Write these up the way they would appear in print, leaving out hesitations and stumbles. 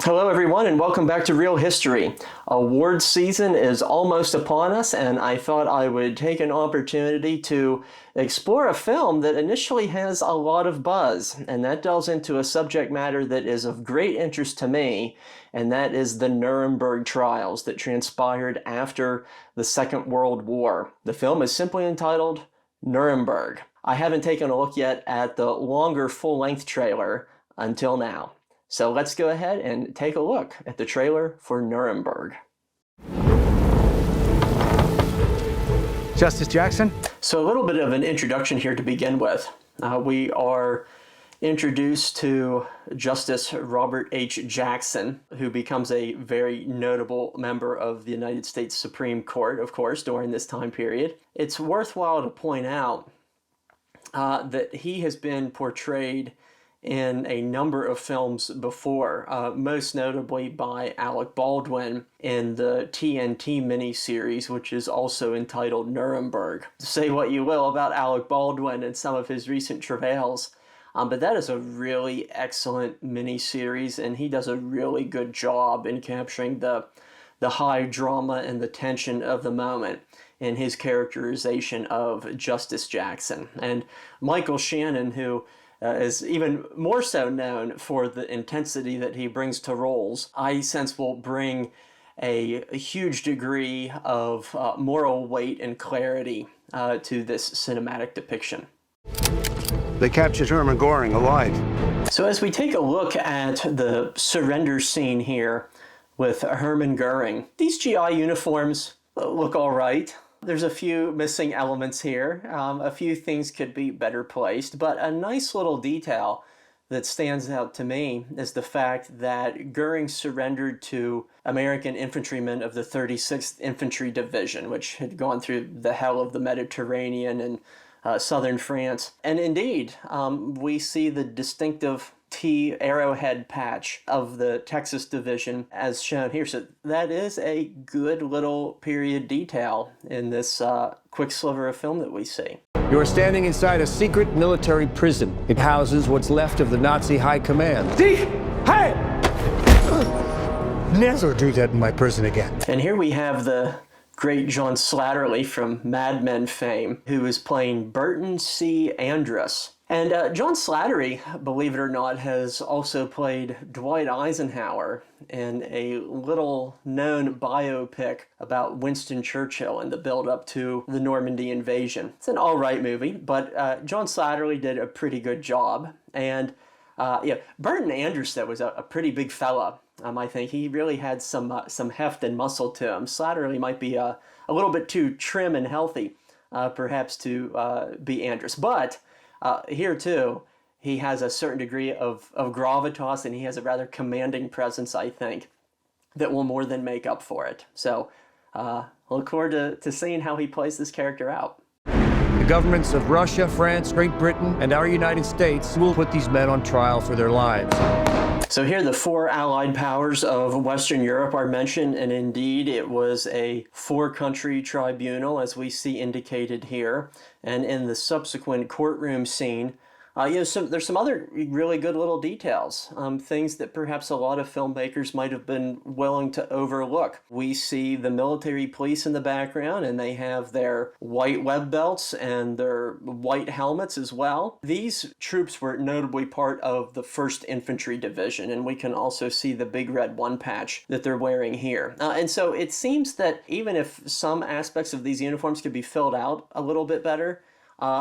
Hello everyone and welcome back to Real History. Award season is almost upon us and I thought I would take an opportunity to explore a film that initially has a lot of buzz, and that delves into a subject matter that is of great interest to me, and that is the Nuremberg trials that transpired after the Second World War. The film is simply entitled Nuremberg. I haven't taken a look yet at the longer full-length trailer until now. So let's go ahead and take a look at the trailer for Nuremberg. Justice Jackson? So a little bit of an introduction here to begin with. We are introduced to Justice Robert H. Jackson, who becomes a very notable member of the United States Supreme Court, of course, during this time period. It's worthwhile to point out that he has been portrayed in a number of films before, most notably by Alec Baldwin in the TNT miniseries, which is also entitled Nuremberg. Say what you will about Alec Baldwin and some of his recent travails, but that is a really excellent miniseries, and he does a really good job in capturing the high drama and the tension of the moment in his characterization of Justice Jackson. And Michael Shannon, who is even more so known for the intensity that he brings to roles, I sense will bring a huge degree of moral weight and clarity to this cinematic depiction. They captured Hermann Goring alive. So as we take a look at the surrender scene here with Hermann Goring, these GI uniforms look all right. There's a few missing elements here. A few things could be better placed, but a nice little detail that stands out to me is the fact that Goring surrendered to American infantrymen of the 36th Infantry Division, which had gone through the hell of the Mediterranean and southern France. And indeed, we see the distinctive T arrowhead patch of the Texas Division as shown here. So that is a good little period detail in this quick sliver of film that we see. You are standing inside a secret military prison. It houses what's left of the Nazi high command. Hey! Never do that in my prison again. And here we have the great John Slattery from Mad Men fame, who is playing Burton C. Andrus. And John Slattery, believe it or not, has also played Dwight Eisenhower in a little-known biopic about Winston Churchill and the build-up to the Normandy invasion. It's an all-right movie, but John Slattery did a pretty good job. And Burton Andrus, though, was a pretty big fella. I think he really had some heft and muscle to him. Slattery might be a little bit too trim and healthy, perhaps, to be Andrus. But here, too, he has a certain degree of gravitas, and he has a rather commanding presence, I think, that will more than make up for it. So look forward to seeing how he plays this character out. The governments of Russia, France, Great Britain, and our United States will put these men on trial for their lives. So here the four allied powers of Western Europe are mentioned, and indeed it was a four-country tribunal, as we see indicated here. And in the subsequent courtroom scene, there's some other really good little details, things that perhaps a lot of filmmakers might have been willing to overlook. We see the military police in the background, and they have their white web belts and their white helmets as well. These troops were notably part of the 1st Infantry Division, and we can also see the big red one patch that they're wearing here. And so it seems that even if some aspects of these uniforms could be filled out a little bit better,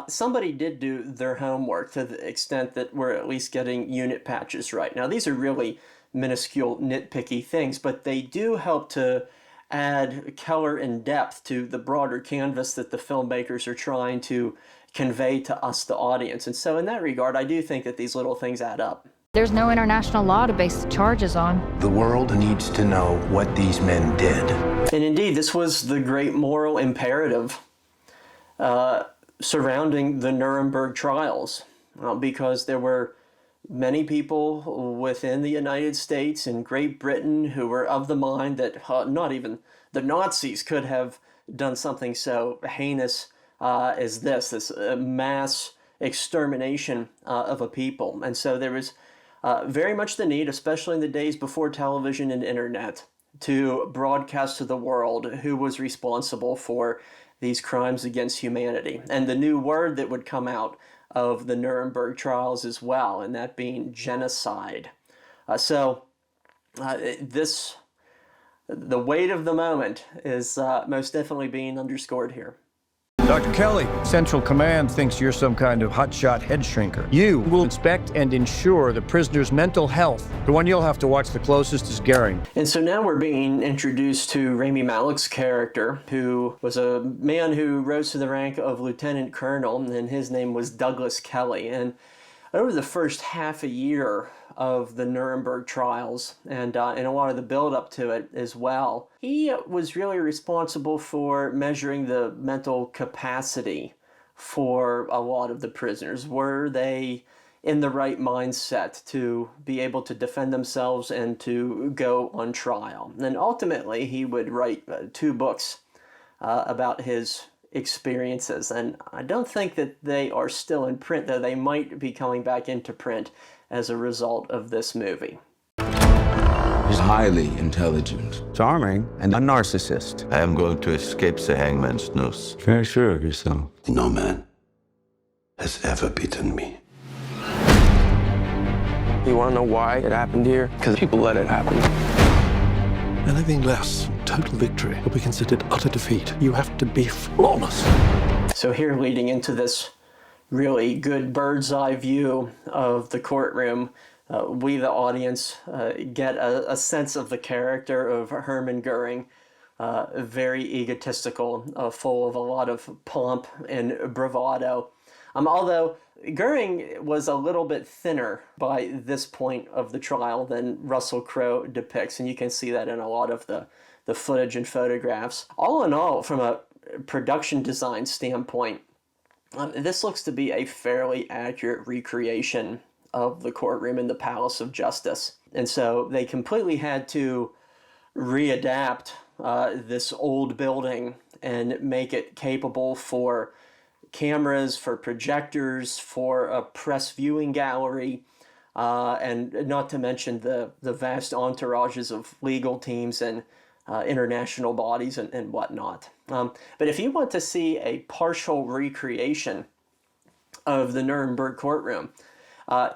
somebody did do their homework to the extent that we're at least getting unit patches right. Now, these are really minuscule, nitpicky things, but they do help to add color and depth to the broader canvas that the filmmakers are trying to convey to us, the audience. And so in that regard, I do think that these little things add up. There's no international law to base the charges on. The world needs to know what these men did. And indeed, this was the great moral imperative surrounding the Nuremberg trials, because there were many people within the United States and Great Britain who were of the mind that not even the Nazis could have done something so heinous as this mass extermination of a people. And so there was very much the need, especially in the days before television and internet, to broadcast to the world who was responsible for these crimes against humanity. And the new word that would come out of the Nuremberg trials as well, and that being genocide. The weight of the moment is most definitely being underscored here. Dr. Kelly, Central Command thinks you're some kind of hotshot head shrinker. You will inspect and ensure the prisoner's mental health. The one you'll have to watch the closest is Goring. And so now we're being introduced to Rami Malek's character, who was a man who rose to the rank of lieutenant colonel, and his name was Douglas Kelly. And over the first half a year of the Nuremberg trials, and a lot of the build-up to it as well, he was really responsible for measuring the mental capacity for a lot of the prisoners. Were they in the right mindset to be able to defend themselves and to go on trial? And ultimately, he would write 2 books about his experiences, and I don't think that they are still in print, though they might be coming back into print as a result of this movie. He's highly intelligent, Charming, and a narcissist. I am going to escape the hangman's noose. Very sure of yourself. No man has ever beaten me. You want to know why it happened here? Because people let it happen. Anything less than total victory will be considered utter defeat. You have to be flawless. So here, leading into this really good bird's eye view of the courtroom, we, the audience, get a sense of the character of Hermann Goring, very egotistical, full of a lot of pomp and bravado. Although Goring was a little bit thinner by this point of the trial than Russell Crowe depicts, and you can see that in a lot of the footage and photographs. All in all, from a production design standpoint, this looks to be a fairly accurate recreation of the courtroom in the Palace of Justice. And so they completely had to readapt this old building and make it capable for cameras, for projectors, for a press viewing gallery, and not to mention the vast entourages of legal teams and international bodies and whatnot. But if you want to see a partial recreation of the Nuremberg courtroom,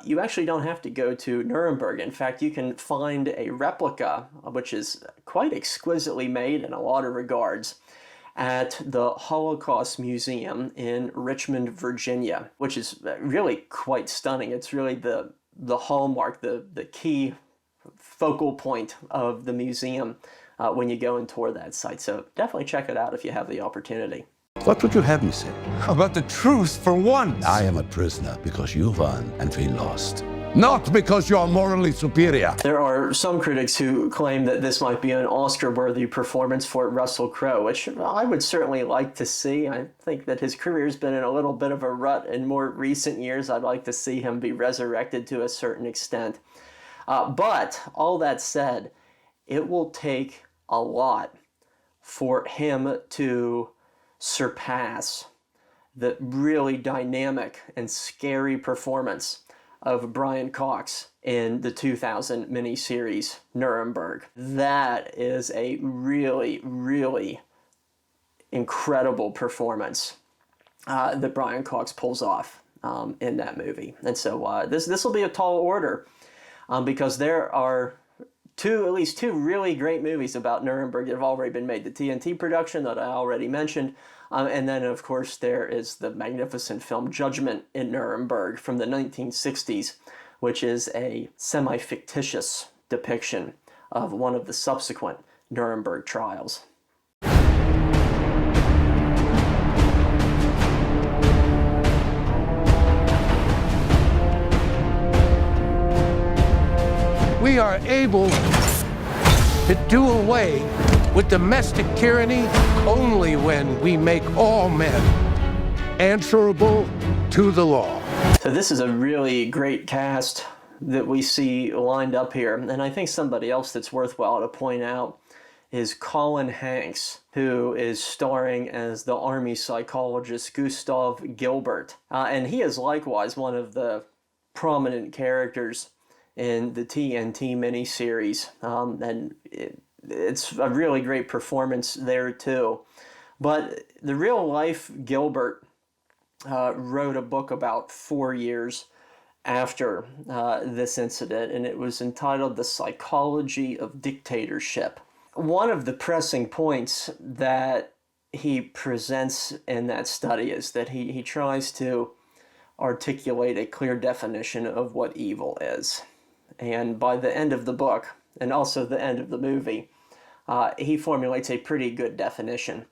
you actually don't have to go to Nuremberg. In fact, you can find a replica, which is quite exquisitely made in a lot of regards, at the Holocaust Museum in Richmond, Virginia, which is really quite stunning. It's really the hallmark, the key focal point of the museum when you go and tour that site. So definitely check it out if you have the opportunity. What would you have me say? About the truth for once. I am a prisoner because you won and we lost. Not because you are morally superior. There are some critics who claim that this might be an Oscar-worthy performance for Russell Crowe, which I would certainly like to see. I think that his career's been in a little bit of a rut in more recent years. I'd like to see him be resurrected to a certain extent. But all that said, it will take a lot for him to surpass the really dynamic and scary performance of Brian Cox in the 2000 miniseries Nuremberg. That is a really, really incredible performance that Brian Cox pulls off in that movie. And so this will be a tall order because there are at least two really great movies about Nuremberg that have already been made. The TNT production that I already mentioned, and then of course there is the magnificent film Judgment in Nuremberg from the 1960s, which is a semi-fictitious depiction of one of the subsequent Nuremberg trials. We are able to do away with domestic tyranny only when we make all men answerable to the law. So this is a really great cast that we see lined up here. And I think somebody else that's worthwhile to point out is Colin Hanks, who is starring as the army psychologist Gustav Gilbert. And he is likewise one of the prominent characters in the TNT miniseries. And it's a really great performance there too. But the real life Gilbert wrote a book about 4 years after this incident, and it was entitled The Psychology of Dictatorship. One of the pressing points that he presents in that study is that he tries to articulate a clear definition of what evil is. And by the end of the book, and also the end of the movie, he formulates a pretty good definition.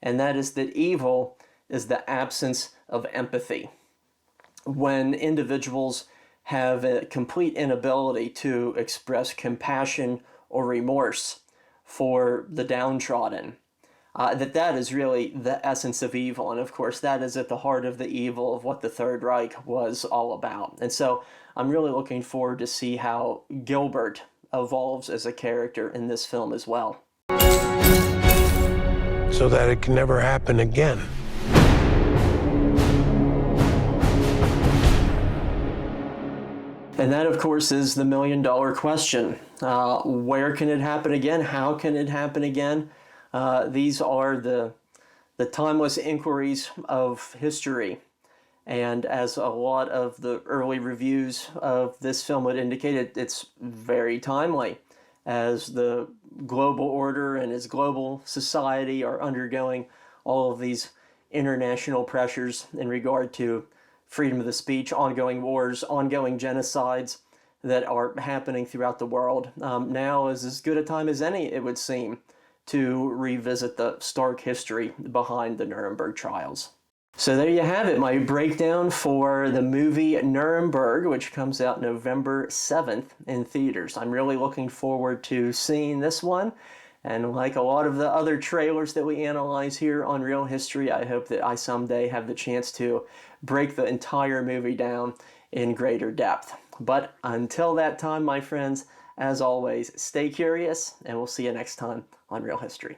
And that is that evil is the absence of empathy. When individuals have a complete inability to express compassion or remorse for the downtrodden, that is really the essence of evil. And of course, that is at the heart of the evil of what the Third Reich was all about. And so I'm really looking forward to see how Gilbert evolves as a character in this film as well. So that it can never happen again. And that, of course, is the million-dollar question. Where can it happen again? How can it happen again? These are the timeless inquiries of history. And as a lot of the early reviews of this film would indicate, it's very timely, as the global order and as global society are undergoing all of these international pressures in regard to freedom of the speech, ongoing wars, ongoing genocides that are happening throughout the world. Now is as good a time as any, it would seem, to revisit the stark history behind the Nuremberg trials. So there you have it, my breakdown for the movie Nuremberg, which comes out November 7th in theaters. I'm really looking forward to seeing this one. And like a lot of the other trailers that we analyze here on Real History, I hope that I someday have the chance to break the entire movie down in greater depth. But until that time, my friends, as always, stay curious, and we'll see you next time on Real History.